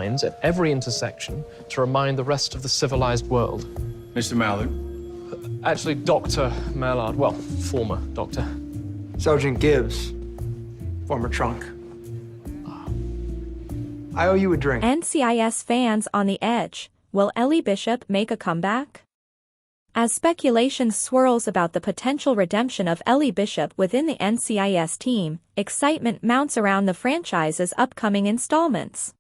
at every intersection to remind the rest of the civilized world. Mr. Mallard? Actually, Dr. Mallard. Well, former doctor. Sergeant Gibbs, former trunk. I owe you a drink. NCIS fans on the edge. Will Ellie Bishop make a comeback? As speculation swirls about the potential redemption of Ellie Bishop within the NCIS team, excitement mounts around the franchise's upcoming installments.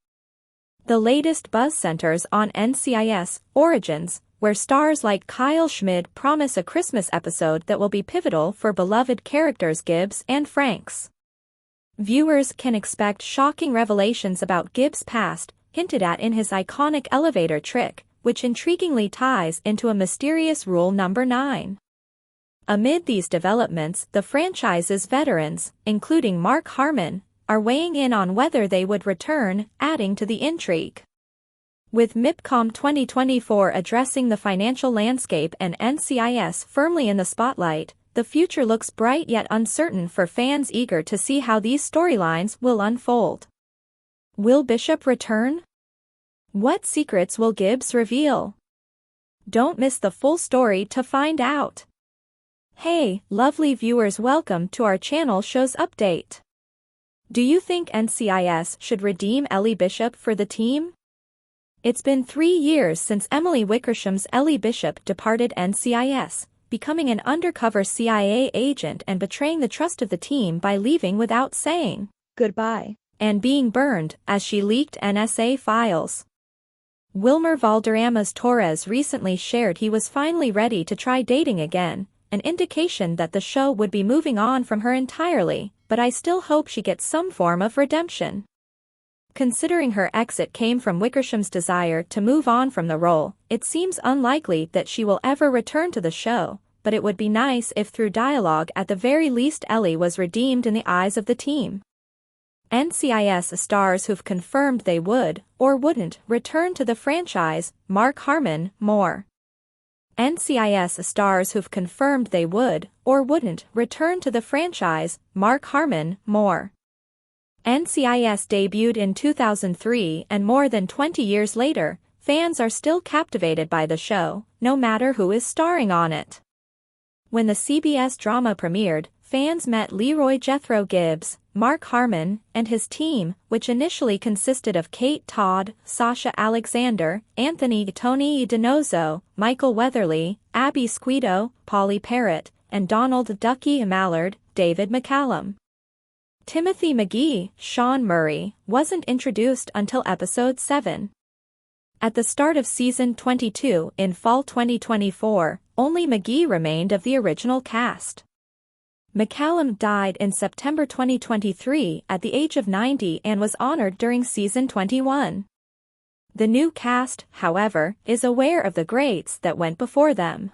The latest buzz centers on NCIS Origins, where stars like Kyle Schmid promise a Christmas episode that will be pivotal for beloved characters Gibbs and Franks. Viewers can expect shocking revelations about Gibbs' past, hinted at in his iconic elevator trick, which intriguingly ties into a mysterious Rule Number 9. Amid these developments, the franchise's veterans, including Mark Harmon, are weighing in on whether they would return, adding to the intrigue. With MIPCOM 2024 addressing the financial landscape and NCIS firmly in the spotlight, the future looks bright yet uncertain for fans eager to see how these storylines will unfold. Will Bishop return? What secrets will Gibbs reveal? Don't miss the full story to find out. Hey, lovely viewers, welcome to our channel Shows Update. Do you think NCIS should redeem Ellie Bishop for the team? It's been 3 years since Emily Wickersham's Ellie Bishop departed NCIS, becoming an undercover CIA agent and betraying the trust of the team by leaving without saying goodbye, and being burned as she leaked NSA files. Wilmer Valderramas Torres recently shared he was finally ready to try dating again, an indication that the show would be moving on from her entirely, but I still hope she gets some form of redemption. Considering her exit came from Wickersham's desire to move on from the role, it seems unlikely that she will ever return to the show, but it would be nice if through dialogue at the very least Ellie was redeemed in the eyes of the team. NCIS stars who've confirmed they would, or wouldn't, return to the franchise: Mark Harmon, more. NCIS stars who've confirmed they would, or wouldn't, return to the franchise: Mark Harmon, more. NCIS debuted in 2003 and more than 20 years later, fans are still captivated by the show, no matter who is starring on it. When the CBS drama premiered, fans met Leroy Jethro Gibbs, Mark Harmon, and his team, which initially consisted of Kate Todd, Sasha Alexander, Anthony Tony Donoso, Michael Weatherly, Abby Squido, Polly Parrott, and Donald Ducky Mallard, David McCallum. Timothy McGee, Sean Murray, wasn't introduced until episode 7. At the start of season 22 in fall 2024, only McGee remained of the original cast. McCallum died in September 2023 at the age of 90 and was honored during season 21. The new cast, however, is aware of the greats that went before them.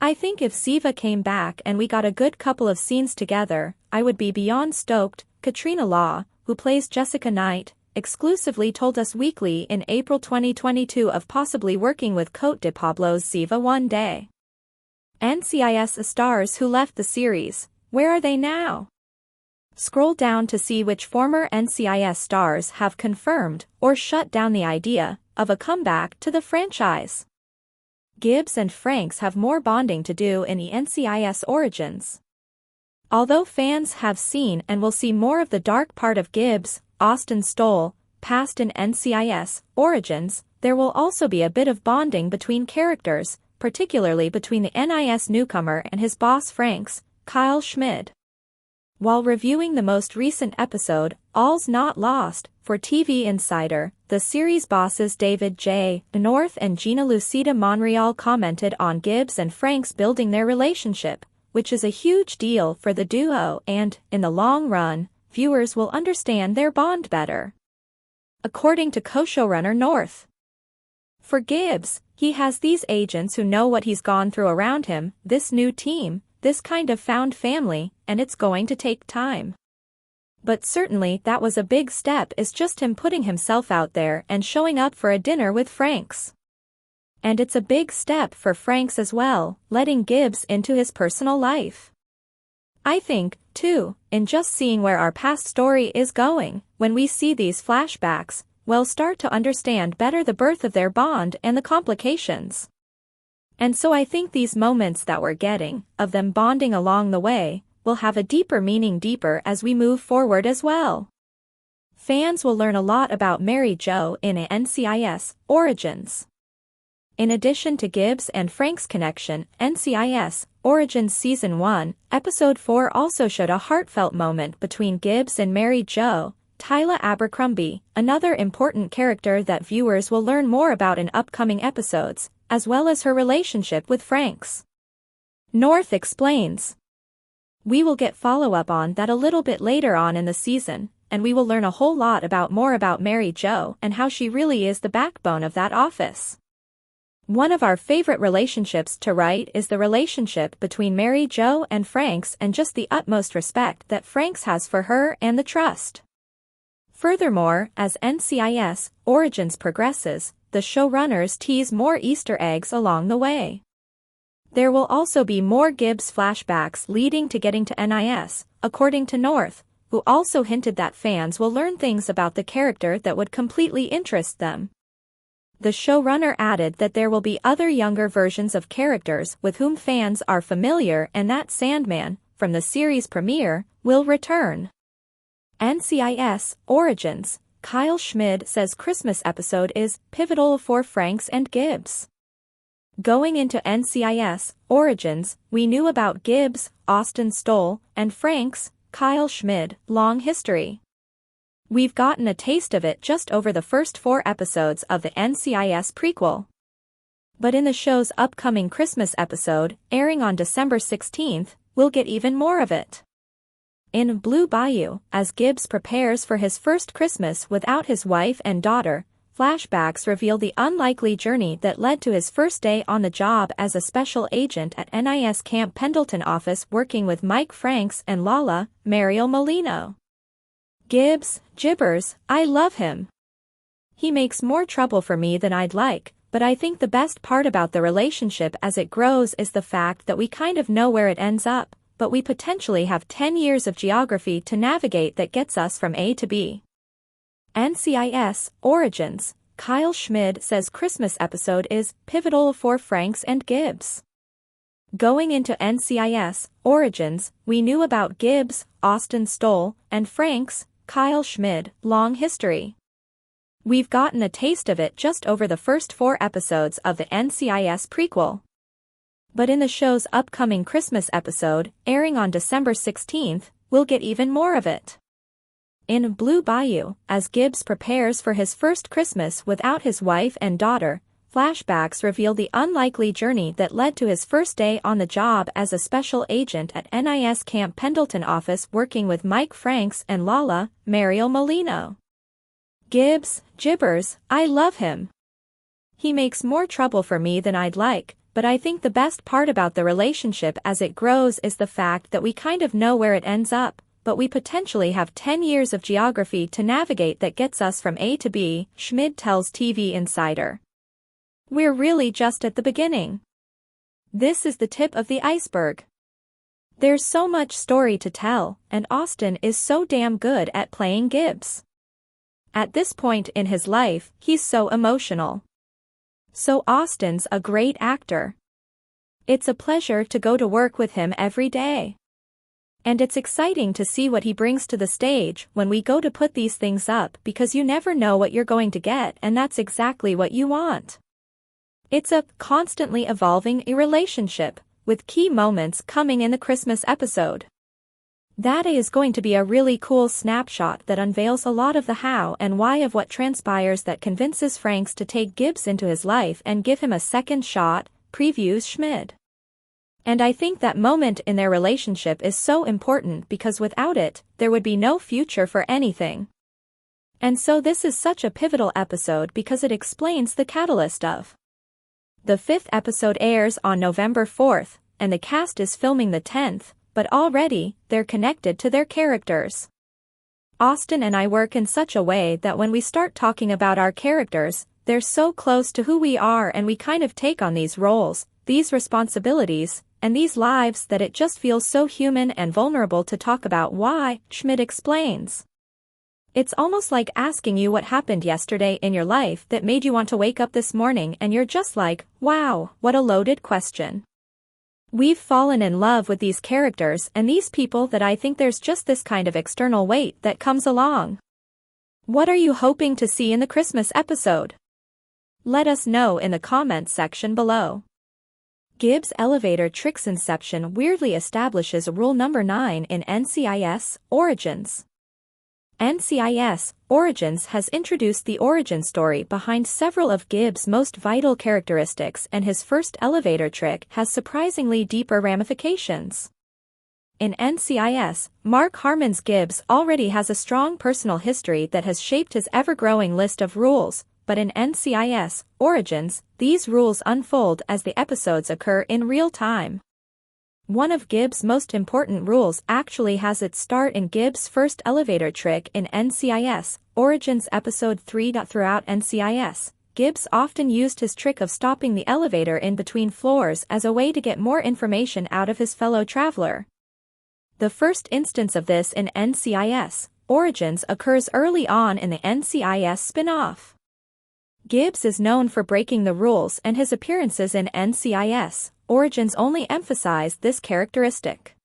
I think if Siva came back and we got a good couple of scenes together, I would be beyond stoked, Katrina Law, who plays Jessica Knight, exclusively told Us Weekly in April 2022 of possibly working with Cote de Pablo's Siva one day. NCIS stars who left the series, where are they now? Scroll down to see which former NCIS stars have confirmed or shut down the idea of a comeback to the franchise. Gibbs and Franks have more bonding to do in the NCIS Origins. Although fans have seen and will see more of the dark part of Gibbs, Austin Stoll, past in NCIS Origins, there will also be a bit of bonding between characters, particularly between the NIS newcomer and his boss Franks, Kyle Schmid. While reviewing the most recent episode, All's Not Lost, for TV Insider, the series bosses David J. North and Gina Lucida Monreal commented on Gibbs and Franks building their relationship, which is a huge deal for the duo and, in the long run, viewers will understand their bond better. According to co-showrunner North. For Gibbs, he has these agents who know what he's gone through around him, this new team, this kind of found family, and it's going to take time. But certainly that was a big step, is just him putting himself out there and showing up for a dinner with Franks. And it's a big step for Franks as well, letting Gibbs into his personal life. I think, too, in just seeing where our past story is going, when we see these flashbacks, well, start to understand better the birth of their bond and the complications. And so I think these moments that we're getting, of them bonding along the way, will have a deeper meaning deeper as we move forward as well. Fans will learn a lot about Mary Jo in NCIS Origins. In addition to Gibbs and Frank's connection, NCIS Origins Season 1, Episode 4 also showed a heartfelt moment between Gibbs and Mary Jo, Tyla Abercrombie, another important character that viewers will learn more about in upcoming episodes, as well as her relationship with Franks. North explains. We will get follow-up on that a little bit later on in the season, and we will learn a whole lot more about Mary Jo and how she really is the backbone of that office. One of our favorite relationships to write is the relationship between Mary Jo and Franks, and just the utmost respect that Franks has for her and the trust. Furthermore, as NCIS Origins progresses, the showrunners tease more Easter eggs along the way. There will also be more Gibbs flashbacks leading to getting to NIS, according to North, who also hinted that fans will learn things about the character that would completely interest them. The showrunner added that there will be other younger versions of characters with whom fans are familiar, and that Sandman, from the series premiere, will return. NCIS Origins, Kyle Schmid says Christmas episode is pivotal for Franks and Gibbs. Going into NCIS Origins, we knew about Gibbs, Austin Stoll, and Franks, Kyle Schmid, long history. We've gotten a taste of it just over the first 4 episodes of the NCIS prequel. But in the show's upcoming Christmas episode, airing on December 16th, we'll get even more of it. In Blue Bayou, as Gibbs prepares for his first Christmas without his wife and daughter, flashbacks reveal the unlikely journey that led to his first day on the job as a special agent at NIS Camp Pendleton office, working with Mike Franks and Lala, Mariel Molino. Gibbs, jibbers, I love him. He makes more trouble for me than I'd like, but I think the best part about the relationship as it grows is the fact that we kind of know where it ends up, but we potentially have 10 years of geography to navigate that gets us from A to B. NCIS Origins, Kyle Schmid says Christmas episode is pivotal for Franks and Gibbs. Going into NCIS Origins, we knew about Gibbs, Austin Stoll, and Franks, Kyle Schmid, long history. We've gotten a taste of it just over the first 4 episodes of the NCIS prequel. But in the show's upcoming Christmas episode, airing on December 16th, we'll get even more of it. In Blue Bayou, as Gibbs prepares for his first Christmas without his wife and daughter, flashbacks reveal the unlikely journey that led to his first day on the job as a special agent at NIS Camp Pendleton office, working with Mike Franks and Lala, Mariel Molino. Gibbs, jibbers, I love him. He makes more trouble for me than I'd like, but I think the best part about the relationship as it grows is the fact that we kind of know where it ends up, but we potentially have 10 years of geography to navigate that gets us from A to B, Schmid tells TV Insider. We're really just at the beginning. This is the tip of the iceberg. There's so much story to tell, and Austin is so damn good at playing Gibbs. At this point in his life, he's so emotional. So Austin's a great actor. It's a pleasure to go to work with him every day. And it's exciting to see what he brings to the stage when we go to put these things up, because you never know what you're going to get, and that's exactly what you want. It's a constantly evolving relationship, with key moments coming in the Christmas episode. That is going to be a really cool snapshot that unveils a lot of the how and why of what transpires that convinces Franks to take Gibbs into his life and give him a second shot, previews Schmid. And I think that moment in their relationship is so important, because without it, there would be no future for anything. And so this is such a pivotal episode because it explains the catalyst of. The 5th episode airs on November 4th, and the cast is filming the 10th, but already, they're connected to their characters. Austin and I work in such a way that when we start talking about our characters, they're so close to who we are, and we kind of take on these roles, these responsibilities, and these lives that it just feels so human and vulnerable to talk about why, Schmid explains. It's almost like asking you what happened yesterday in your life that made you want to wake up this morning and you're just like, wow, what a loaded question. We've fallen in love with these characters and these people that I think there's just this kind of external weight that comes along. What are you hoping to see in the Christmas episode? Let us know in the comments section below. Gibbs' elevator trick's inception weirdly establishes rule number 9 in NCIS Origins. NCIS Origins has introduced the origin story behind several of Gibbs' most vital characteristics, and his first elevator trick has surprisingly deeper ramifications. In NCIS, Mark Harmon's Gibbs already has a strong personal history that has shaped his ever-growing list of rules, but in NCIS Origins, these rules unfold as the episodes occur in real time. One of Gibbs' most important rules actually has its start in Gibbs' first elevator trick in NCIS Origins Episode 3. Throughout NCIS, Gibbs often used his trick of stopping the elevator in between floors as a way to get more information out of his fellow traveler. The first instance of this in NCIS Origins occurs early on in the NCIS spin-off. Gibbs is known for breaking the rules, and his appearances in NCIS Origins only emphasize this characteristic.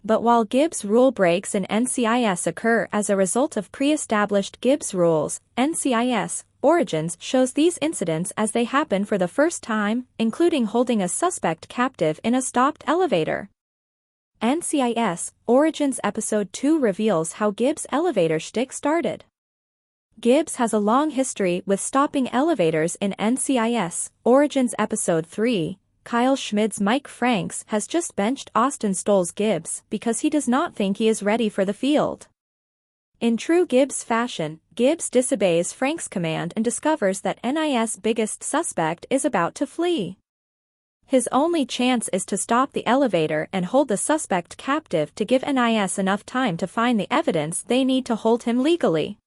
But while Gibbs' rule breaks in NCIS occur as a result of pre-established Gibbs rules, NCIS Origins shows these incidents as they happen for the first time, including holding a suspect captive in a stopped elevator. NCIS Origins Episode 2 reveals how Gibbs' elevator shtick started. Gibbs has a long history with stopping elevators in NCIS Origins Episode 3. Kyle Schmid's Mike Franks has just benched Austin Stoll's Gibbs because he does not think he is ready for the field. In true Gibbs fashion, Gibbs disobeys Frank's command and discovers that NIS' biggest suspect is about to flee. His only chance is to stop the elevator and hold the suspect captive to give NIS enough time to find the evidence they need to hold him legally.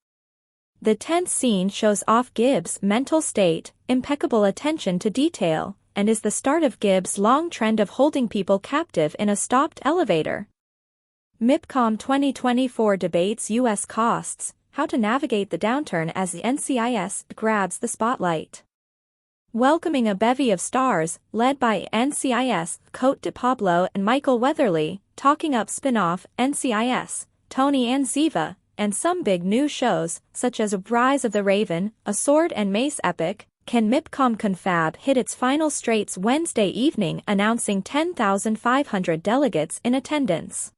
The tense scene shows off Gibbs' mental state, impeccable attention to detail, and is the start of Gibbs' long trend of holding people captive in a stopped elevator. MIPCOM 2024 debates U.S. costs, how to navigate the downturn as the NCIS grabs the spotlight. Welcoming a bevy of stars, led by NCIS, Cote de Pablo and Michael Weatherly, talking up spin-off NCIS, Tony and Ziva, and some big new shows, such as Rise of the Raven, a sword and mace epic. Can MIPCOM Confab hit its final straights Wednesday evening, announcing 10,500 delegates in attendance.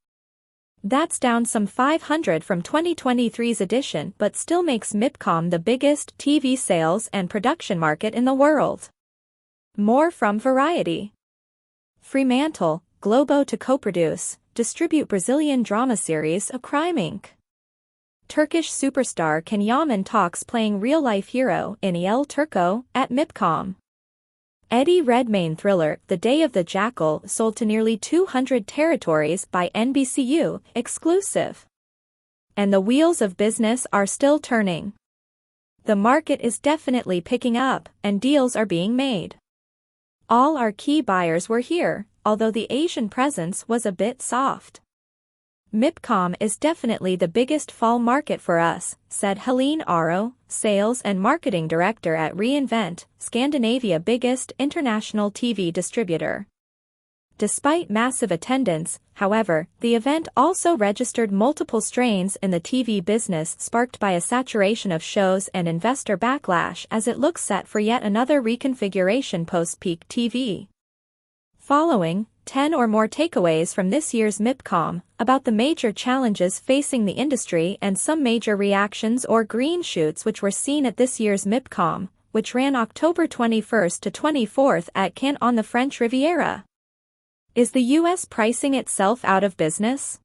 That's down some 500 from 2023's edition, but still makes MIPCOM the biggest TV sales and production market in the world. More from Variety. Fremantle, Globo to co-produce, distribute Brazilian drama series A Crime Inc. Turkish superstar Can Yaman talks playing real-life hero in El Turco at MIPCOM. Eddie Redmayne thriller The Day of the Jackal sold to nearly 200 territories by NBCU exclusive. And the wheels of business are still turning. The market is definitely picking up, and deals are being made. All our key buyers were here, although the Asian presence was a bit soft. MIPCOM is definitely the biggest fall market for us, said Helene Aro, Sales and Marketing Director at reInvent, Scandinavia's biggest international TV distributor. Despite massive attendance, however, the event also registered multiple strains in the TV business, sparked by a saturation of shows and investor backlash as it looks set for yet another reconfiguration post-peak TV. Following 10 or more takeaways from this year's MIPCOM, about the major challenges facing the industry and some major reactions or green shoots which were seen at this year's MIPCOM, which ran October 21st to 24th at Cannes on the French Riviera. Is the US pricing itself out of business?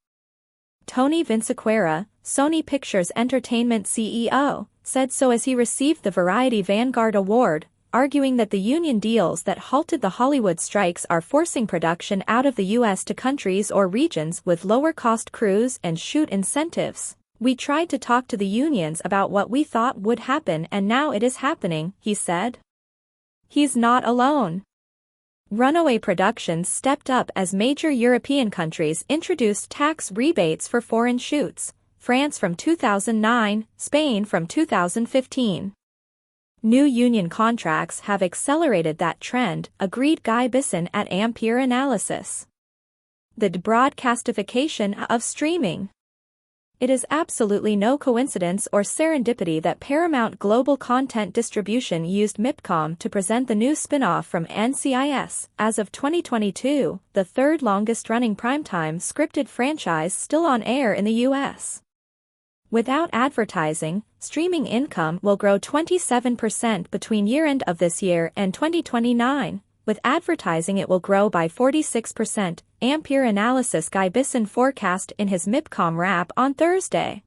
Tony Vinciquerra, Sony Pictures Entertainment CEO, said so as he received the Variety Vanguard Award, arguing that the union deals that halted the Hollywood strikes are forcing production out of the U.S. to countries or regions with lower-cost crews and shoot incentives. We tried to talk to the unions about what we thought would happen, and now it is happening, he said. He's not alone. Runaway Productions stepped up as major European countries introduced tax rebates for foreign shoots, France from 2009, Spain from 2015. New union contracts have accelerated that trend, agreed Guy Bisson at Ampere Analysis. The broadcastification of streaming. It is absolutely no coincidence or serendipity that Paramount Global Content Distribution used MIPCOM to present the new spin-off from NCIS, as of 2022, the third longest-running primetime scripted franchise still on air in the U.S. Without advertising, streaming income will grow 27% between year-end of this year and 2029. With advertising it will grow by 46%, Ampere Analysis Guy Bisson forecast in his MIPCOM wrap on Thursday.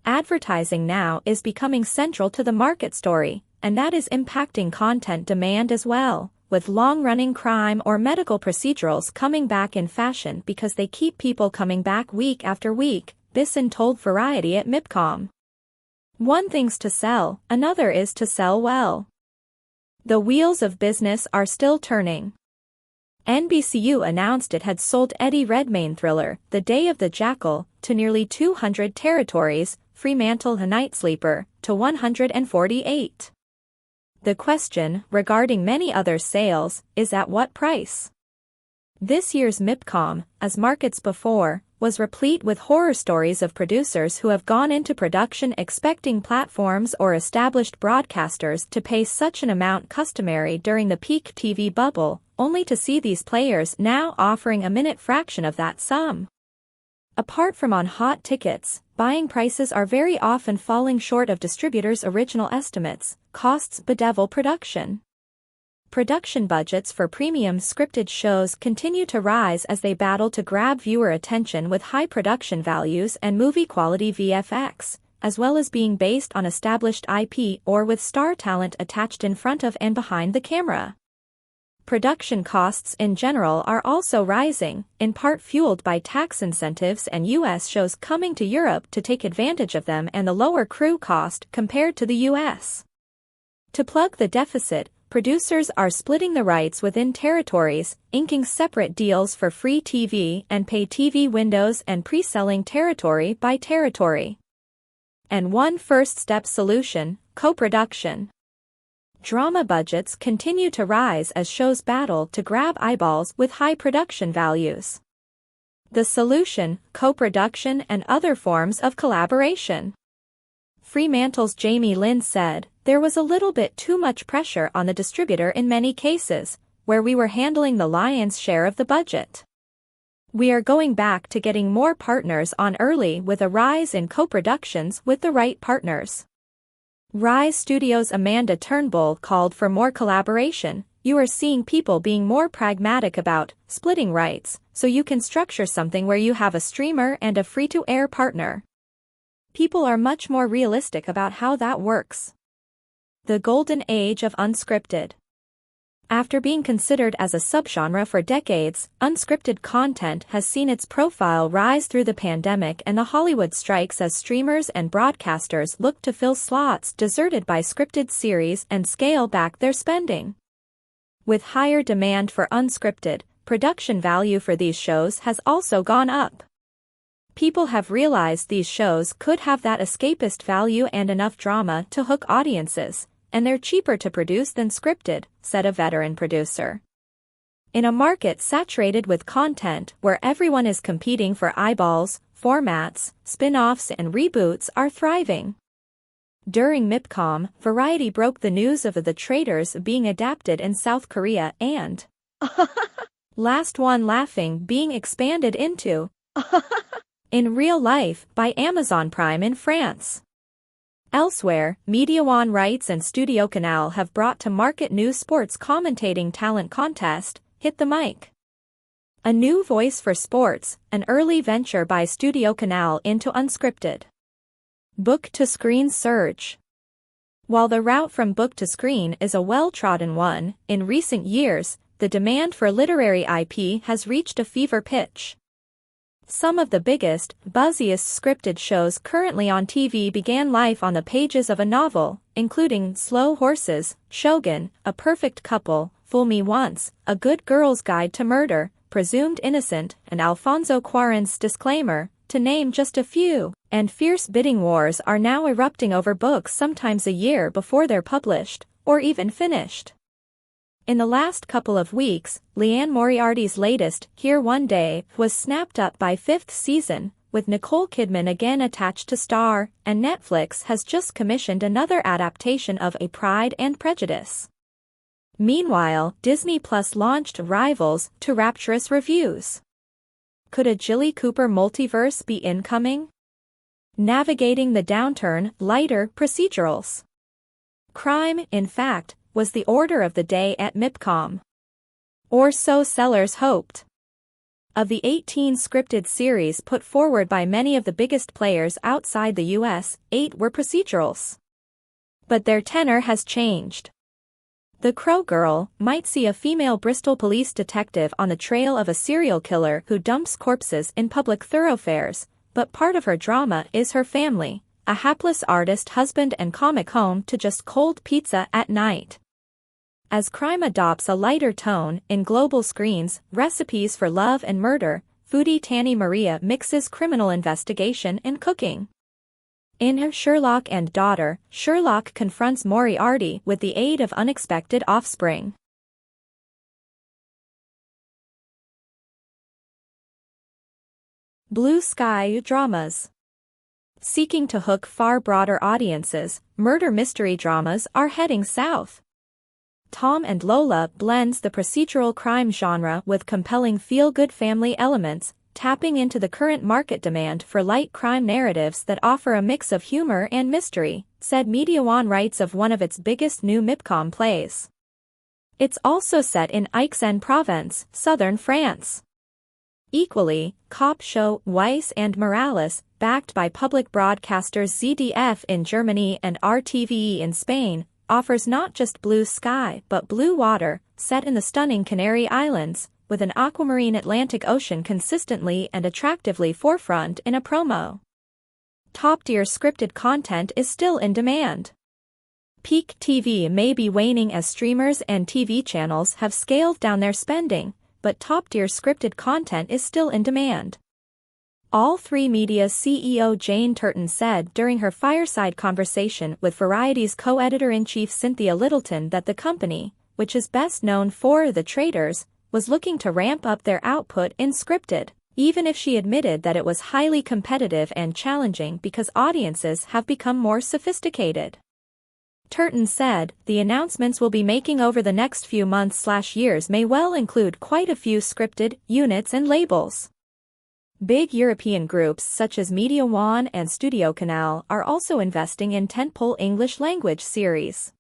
Advertising now is becoming central to the market story, and that is impacting content demand as well, with long-running crime or medical procedurals coming back in fashion because they keep people coming back week after week, Bisson told Variety at MIPCOM. One thing's to sell, another is to sell well. The wheels of business are still turning. NBCU announced it had sold Eddie Redmayne thriller, The Day of the Jackal, to nearly 200 territories, Fremantle A Night Sleeper, to 148. The question, regarding many other sales, is at what price? This year's MIPCOM, as markets before, was replete with horror stories of producers who have gone into production expecting platforms or established broadcasters to pay such an amount customary during the peak TV bubble, only to see these players now offering a minute fraction of that sum. Apart from on hot tickets, buying prices are very often falling short of distributors' original estimates. Costs bedevil production. Production budgets for premium scripted shows continue to rise as they battle to grab viewer attention with high production values and movie-quality VFX, as well as being based on established IP or with star talent attached in front of and behind the camera. Production costs in general are also rising, in part fueled by tax incentives and U.S. shows coming to Europe to take advantage of them and the lower crew cost compared to the U.S. To plug the deficit, producers are splitting the rights within territories, inking separate deals for free TV and pay TV windows and pre-selling territory by territory. And one first-step solution, co-production. Drama budgets continue to rise as shows battle to grab eyeballs with high production values. The solution, co-production and other forms of collaboration. Fremantle's Jamie Lynn said, "There was a little bit too much pressure on the distributor in many cases, where we were handling the lion's share of the budget. We are going back to getting more partners on early with a rise in co-productions with the right partners." Rise Studios' Amanda Turnbull called for more collaboration. "You are seeing people being more pragmatic about splitting rights, so you can structure something where you have a streamer and a free-to-air partner. People are much more realistic about how that works." The golden age of unscripted. After being considered as a subgenre for decades, unscripted content has seen its profile rise through the pandemic and the Hollywood strikes as streamers and broadcasters look to fill slots deserted by scripted series and scale back their spending. With higher demand for unscripted, production value for these shows has also gone up. People have realized these shows could have that escapist value and enough drama to hook audiences, and they're cheaper to produce than scripted, said a veteran producer. In a market saturated with content where everyone is competing for eyeballs, formats, spin-offs and reboots are thriving. During MIPCOM, Variety broke the news of The Traitors being adapted in South Korea and Last One Laughing being expanded into in real life by Amazon Prime in France. Elsewhere, Media One Rights and Studio Canal have brought to market new sports commentating talent contest, Hit the Mic. A new voice for sports, an early venture by Studio Canal into unscripted. Book-to-screen surge. While the route from book to screen is a well-trodden one, in recent years, the demand for literary IP has reached a fever pitch. Some of the biggest, buzziest scripted shows currently on TV began life on the pages of a novel, including Slow Horses, Shogun, A Perfect Couple, Fool Me Once, A Good Girl's Guide to Murder, Presumed Innocent, and Alfonso Cuarón's Disclaimer, to name just a few, and fierce bidding wars are now erupting over books sometimes a year before they're published, or even finished. In the last couple of weeks, Liane Moriarty's latest, Here One Day, was snapped up by fifth season, with Nicole Kidman again attached to star, and Netflix has just commissioned another adaptation of A Pride and Prejudice. Meanwhile, Disney Plus launched Rivals to rapturous reviews. Could a Jilly Cooper multiverse be incoming? Navigating the downturn, lighter procedurals. Crime, in fact, was the order of the day at MIPCOM. Or so sellers hoped. Of the 18 scripted series put forward by many of the biggest players outside the US, 8 were procedurals. But their tenor has changed. The Crow Girl might see a female Bristol police detective on the trail of a serial killer who dumps corpses in public thoroughfares, but part of her drama is her family, a hapless artist husband and comic home to just cold pizza at night. As crime adopts a lighter tone in global screens, Recipes for Love and Murder, foodie Tanny Maria mixes criminal investigation and cooking. In her Sherlock and Daughter, Sherlock confronts Moriarty with the aid of unexpected offspring. Blue Sky dramas. Seeking to hook far broader audiences, murder mystery dramas are heading south. Tom and Lola blends the procedural crime genre with compelling feel-good family elements, tapping into the current market demand for light crime narratives that offer a mix of humor and mystery, said Media One writes of one of its biggest new MIPCOM plays. It's also set in Aix-en-Provence, southern France. Equally, cop show Weiss and Morales, backed by public broadcasters ZDF in Germany and RTVE in Spain, offers not just blue sky but blue water, set in the stunning Canary Islands, with an aquamarine Atlantic Ocean consistently and attractively forefront in a promo. Top-tier scripted content is still in demand. Peak TV may be waning as streamers and TV channels have scaled down their spending, but top-tier scripted content is still in demand. All3 Media's CEO Jane Turton said during her fireside conversation with Variety's co-editor-in-chief Cynthia Littleton that the company, which is best known for The Traitors, was looking to ramp up their output in scripted, even if she admitted that it was highly competitive and challenging because audiences have become more sophisticated. Turton said, the announcements we'll be making over the next few months/years may well include quite a few scripted units and labels. Big European groups such as Media One and Studio Canal are also investing in tentpole English-language series.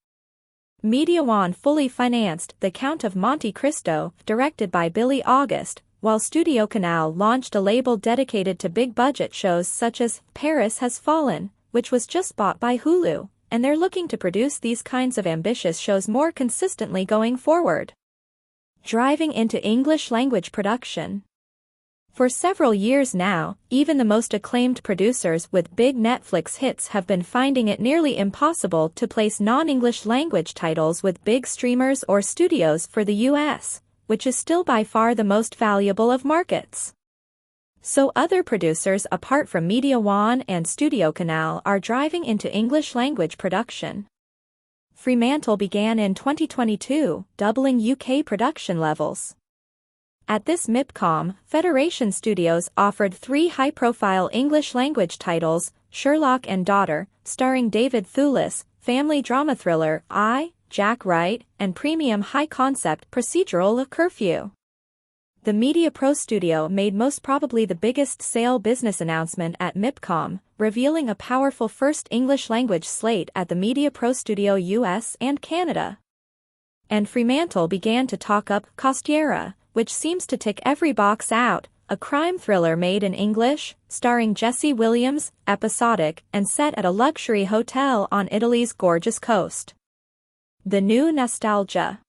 Media One fully financed The Count of Monte Cristo, directed by Billy August, while Studio Canal launched a label dedicated to big-budget shows such as Paris Has Fallen, which was just bought by Hulu, and they're looking to produce these kinds of ambitious shows more consistently going forward. Driving into English-language production. For several years now, even the most acclaimed producers with big Netflix hits have been finding it nearly impossible to place non-English language titles with big streamers or studios for the US, which is still by far the most valuable of markets. So other producers apart from Media One and Studio Canal are driving into English language production. Fremantle began in 2022, doubling UK production levels. At this MIPCOM, Federation Studios offered 3 high-profile English-language titles, Sherlock and Daughter, starring David Thewlis, family drama thriller Jack Wright, and premium high-concept procedural Curfew. The Media Pro Studio made most probably the biggest sale business announcement at MIPCOM, revealing a powerful first English-language slate at the Media Pro Studio US and Canada. And Fremantle began to talk up Costiera, which seems to tick every box out, a crime thriller made in English, starring Jesse Williams, episodic, and set at a luxury hotel on Italy's gorgeous coast. The new nostalgia.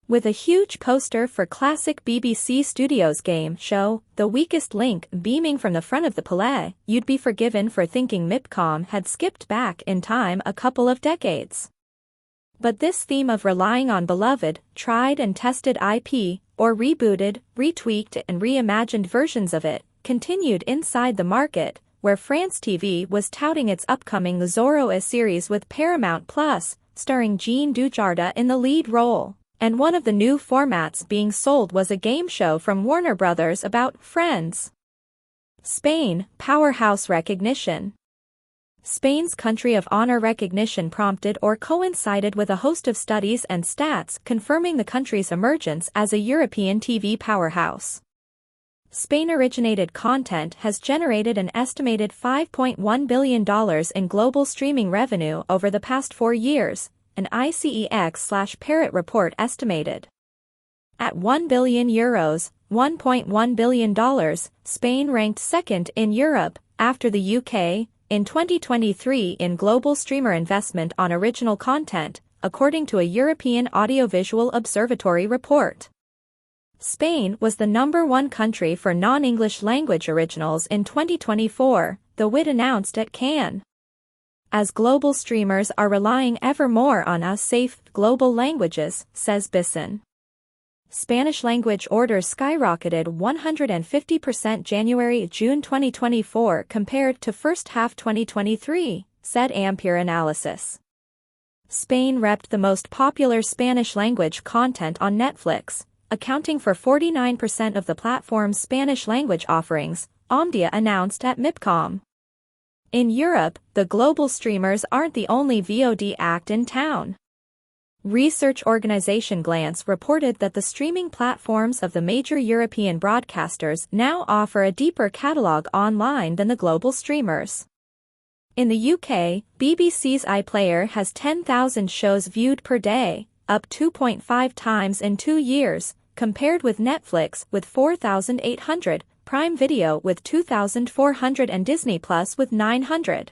With a huge poster for classic BBC Studios game show, The Weakest Link, beaming from the front of the Palais, you'd be forgiven for thinking MIPCOM had skipped back in time a couple of decades. But this theme of relying on beloved, tried and tested IP, or rebooted, retweaked and reimagined versions of it, continued inside the market, where France TV was touting its upcoming Zorro series with Paramount Plus, starring Jean Dujardin in the lead role. And one of the new formats being sold was a game show from Warner Brothers about friends. Spain, powerhouse recognition. Spain's Country of Honor recognition prompted or coincided with a host of studies and stats confirming the country's emergence as a European TV powerhouse. Spain-originated content has generated an estimated $5.1 billion in global streaming revenue over the past 4 years, an ICEX/Parrot report estimated. At €1 billion, $1.1 billion, Spain ranked second in Europe, after the UK, in 2023 in global streamer investment on original content, according to a European Audiovisual Observatory report. Spain was the #1 country for non-English language originals in 2024, the WIT announced at Cannes. As global streamers are relying ever more on us safe global languages, says Bisson. Spanish language orders skyrocketed 150% January-June 2024 compared to first half 2023, said Ampere Analysis. Spain repped the most popular Spanish language content on Netflix, accounting for 49% of the platform's Spanish language offerings, Omdia announced at MIPCOM. In Europe, the global streamers aren't the only VOD act in town. Research organization Glance reported that the streaming platforms of the major European broadcasters now offer a deeper catalog online than the global streamers. In the UK, BBC's iPlayer has 10,000 shows viewed per day, up 2.5 times in 2 years, compared with Netflix with 4,800, Prime Video with 2,400 and Disney Plus with 900.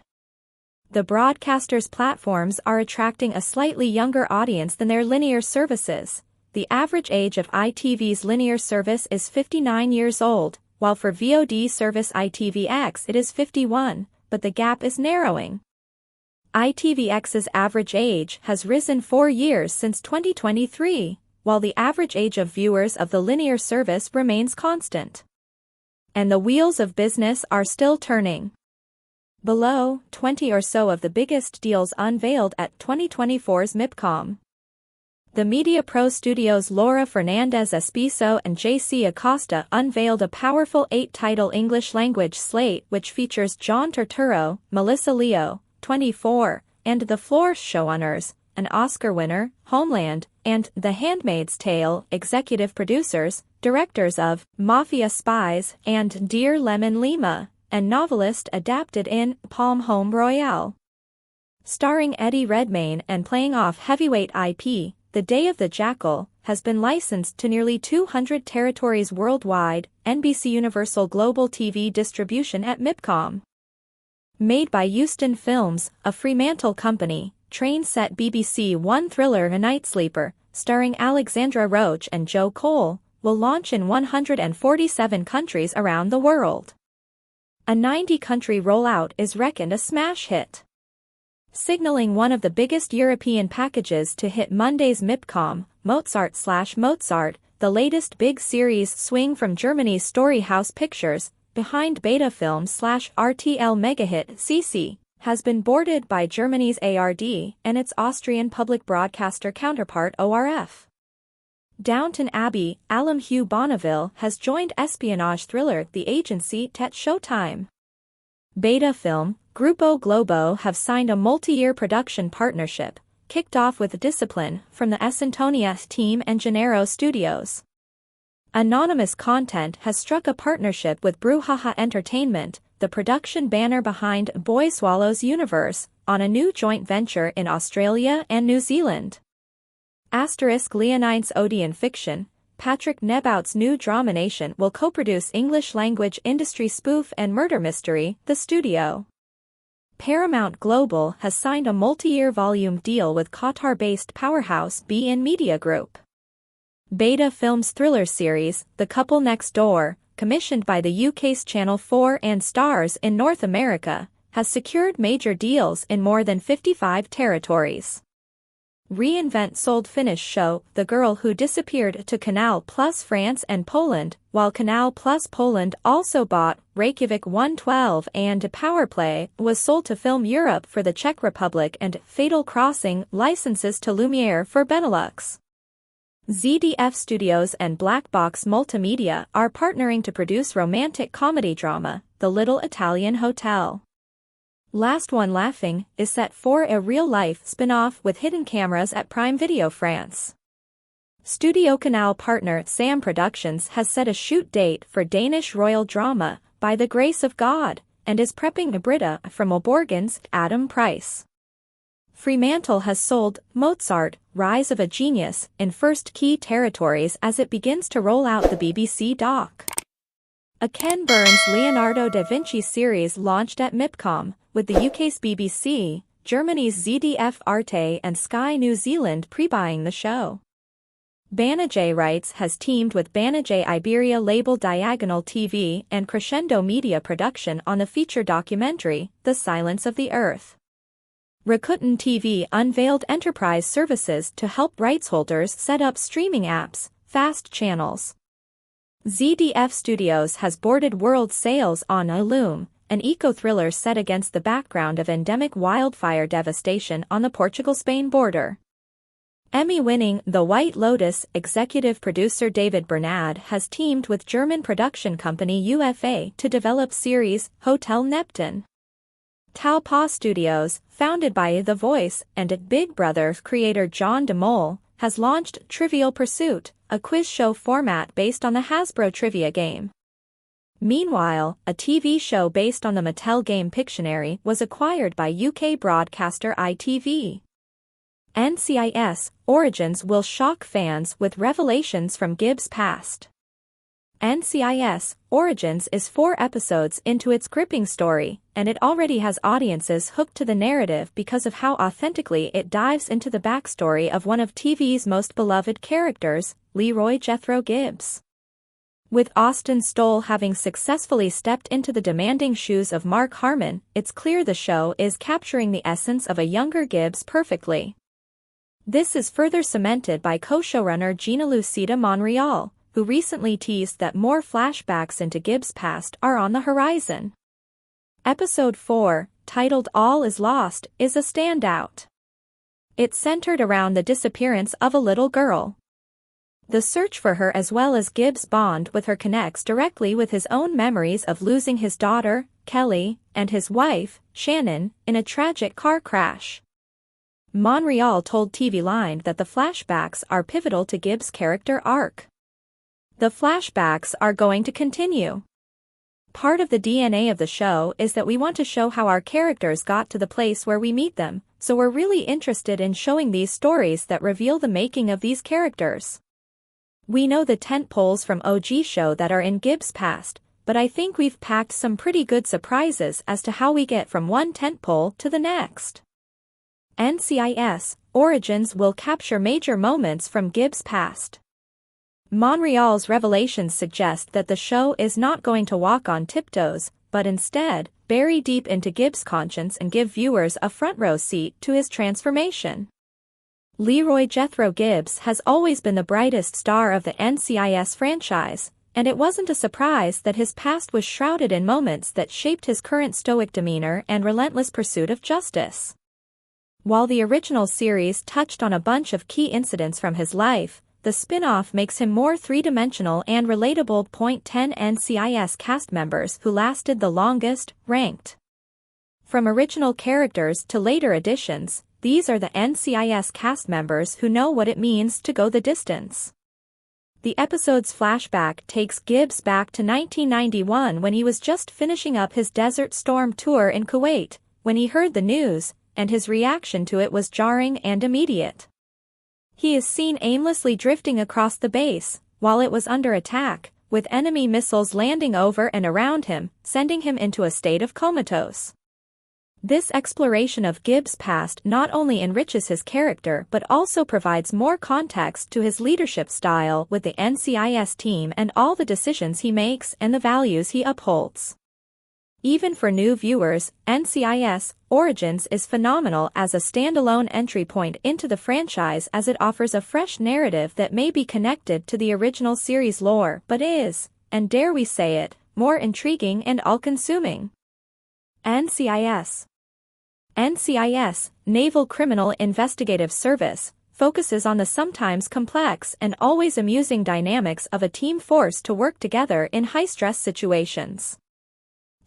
The broadcasters' platforms are attracting a slightly younger audience than their linear services. The average age of ITV's linear service is 59 years old, while for VOD service ITVX it is 51, but the gap is narrowing. ITVX's average age has risen 4 years since 2023, while the average age of viewers of the linear service remains constant. And the wheels of business are still turning. Below, 20 or so of the biggest deals unveiled at 2024's MIPCOM. The Media Pro Studios' Laura Fernandez Espiso and JC Acosta unveiled a powerful 8-title English-language slate which features John Turturro, Melissa Leo, 24, and The Floor showrunners, an Oscar winner, Homeland, and The Handmaid's Tale executive producers, directors of Mafia Spies and Dear Lemon Lima, and novelist adapted in Palm Home Royale. Starring Eddie Redmayne and playing off heavyweight IP, The Day of the Jackal has been licensed to nearly 200 territories worldwide, NBC Universal Global TV distribution at MIPCOM. Made by Euston Films, a Fremantle company, Train set BBC One thriller A Night Sleeper, starring Alexandra Roach and Joe Cole, will launch in 147 countries around the world. A 90-country rollout is reckoned a smash hit. Signaling one of the biggest European packages to hit Monday's MIPCOM, Mozart/Mozart, the latest big series swing from Germany's Storyhouse Pictures, behind Beta Film/RTL megahit CC, has been boarded by Germany's ARD and its Austrian public broadcaster counterpart ORF. Downton Abbey, alum Hugh Bonneville has joined espionage thriller The Agency at Showtime. Beta Film, Grupo Globo have signed a multi-year production partnership, kicked off with Discipline from the Esantonia team and Gennaro Studios. Anonymous Content has struck a partnership with Brouhaha Entertainment, the production banner behind Boy Swallows Universe, on a new joint venture in Australia and New Zealand. Leonine's Odeon Fiction, Patrick Nebout's new drama Nation will co-produce English-language industry spoof and murder mystery, The Studio. Paramount Global has signed a multi-year volume deal with Qatar-based powerhouse beIN Media Group. Beta Film's thriller series, The Couple Next Door, commissioned by the UK's Channel 4 and Stars in North America, has secured major deals in more than 55 territories. Reinvent sold Finnish show The Girl Who Disappeared to Canal Plus France and Poland, while Canal Plus Poland also bought Reykjavik 112 and Powerplay was sold to Film Europe for the Czech Republic and Fatal Crossing licenses to Lumiere for Benelux. ZDF Studios and Black Box Multimedia are partnering to produce romantic comedy drama, The Little Italian Hotel. Last One Laughing is set for a real-life spin-off with hidden cameras at Prime Video France. Studio Canal partner Sam Productions has set a shoot date for Danish royal drama, By the Grace of God, and is prepping Britta from Oborgen's Adam Price. Fremantle has sold Mozart, Rise of a Genius in first key territories as it begins to roll out the BBC doc. A Ken Burns Leonardo da Vinci series launched at MIPCOM, with the UK's BBC, Germany's ZDF Arte and Sky New Zealand pre-buying the show. Banijay Rights has teamed with Banijay Iberia label Diagonal TV and Crescendo Media Production on the feature documentary, The Silence of the Earth. Rakuten TV unveiled enterprise services to help rights holders set up streaming apps, fast channels. ZDF Studios has boarded world sales on Illume, an eco-thriller set against the background of endemic wildfire devastation on the Portugal-Spain border. Emmy-winning The White Lotus executive producer David Bernard has teamed with German production company UFA to develop series Hotel Neptune. Taupo Studios, founded by The Voice and Big Brother creator John de Mol, has launched Trivial Pursuit, a quiz show format based on the Hasbro trivia game. Meanwhile, a TV show based on the Mattel game Pictionary was acquired by UK broadcaster ITV. NCIS Origins will shock fans with revelations from Gibbs' past. NCIS Origins is 4 episodes into its gripping story, and it already has audiences hooked to the narrative because of how authentically it dives into the backstory of one of TV's most beloved characters, Leroy Jethro Gibbs. With Austin Stoll having successfully stepped into the demanding shoes of Mark Harmon, it's clear the show is capturing the essence of a younger Gibbs perfectly. This is further cemented by co-showrunner Gina Lucida Monreal, who recently teased that more flashbacks into Gibbs' past are on the horizon. Episode 4, titled All Is Lost, is a standout. It's centered around the disappearance of a little girl. The search for her as well as Gibbs' bond with her connects directly with his own memories of losing his daughter, Kelly, and his wife, Shannon, in a tragic car crash. Monreal told TV Line that the flashbacks are pivotal to Gibbs' character arc. The flashbacks are going to continue. Part of the DNA of the show is that we want to show how our characters got to the place where we meet them, so we're really interested in showing these stories that reveal the making of these characters. We know the tentpoles from OG show that are in Gibbs' past, but I think we've packed some pretty good surprises as to how we get from one tentpole to the next. NCIS Origins will capture major moments from Gibbs' past. Monreal's revelations suggest that the show is not going to walk on tiptoes, but instead, bury deep into Gibbs' conscience and give viewers a front-row seat to his transformation. Leroy Jethro Gibbs has always been the brightest star of the NCIS franchise, and it wasn't a surprise that his past was shrouded in moments that shaped his current stoic demeanor and relentless pursuit of justice. While the original series touched on a bunch of key incidents from his life, the spin-off makes him more three-dimensional and relatable. 10 NCIS cast members who lasted the longest, ranked. From original characters to later additions, these are the NCIS cast members who know what it means to go the distance. The episode's flashback takes Gibbs back to 1991 when he was just finishing up his Desert Storm tour in Kuwait, when he heard the news, and his reaction to it was jarring and immediate. He is seen aimlessly drifting across the base, while it was under attack, with enemy missiles landing over and around him, sending him into a state of comatose. This exploration of Gibbs' past not only enriches his character but also provides more context to his leadership style with the NCIS team and all the decisions he makes and the values he upholds. Even for new viewers, NCIS Origins is phenomenal as a standalone entry point into the franchise as it offers a fresh narrative that may be connected to the original series lore but is, and dare we say it, more intriguing and all-consuming. NCIS Naval Criminal Investigative Service, focuses on the sometimes complex and always amusing dynamics of a team forced to work together in high-stress situations.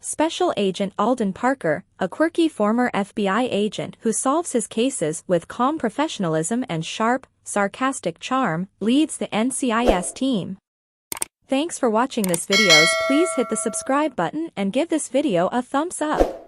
Special Agent Alden Parker, a quirky former FBI agent who solves his cases with calm professionalism and sharp, sarcastic charm, leads the NCIS team. Thanks for watching this videos. Please hit the subscribe button and give this video a thumbs up.